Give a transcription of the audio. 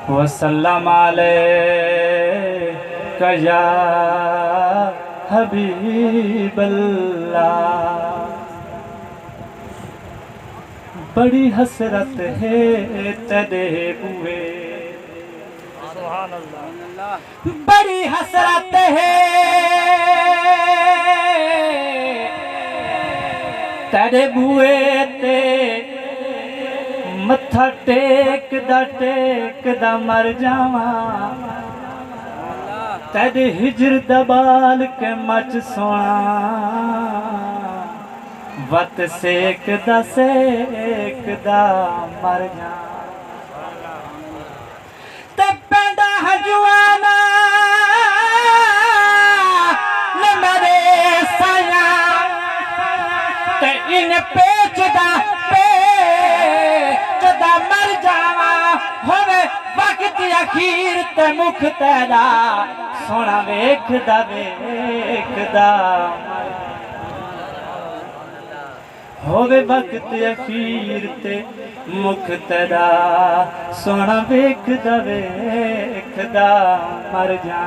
वसल्लम अलैका या हबीबल्लाह। बड़ी हसरत है तेरे बुए, बड़ी हसरत है तेरे बुए ते मत्था टेक दा मर जावा। तेरे हिजर दबाल के मच सोना, वत सेक दा मर जा। ते पेंदा हजवाना न मरे साया, ते इन पेचदा मर जावा। होवे वक्त अखीर ते मुख तेरा सोना वेखदा होवे वक्त अखीर ते मुख तेरा सोना वेखदा मर जा।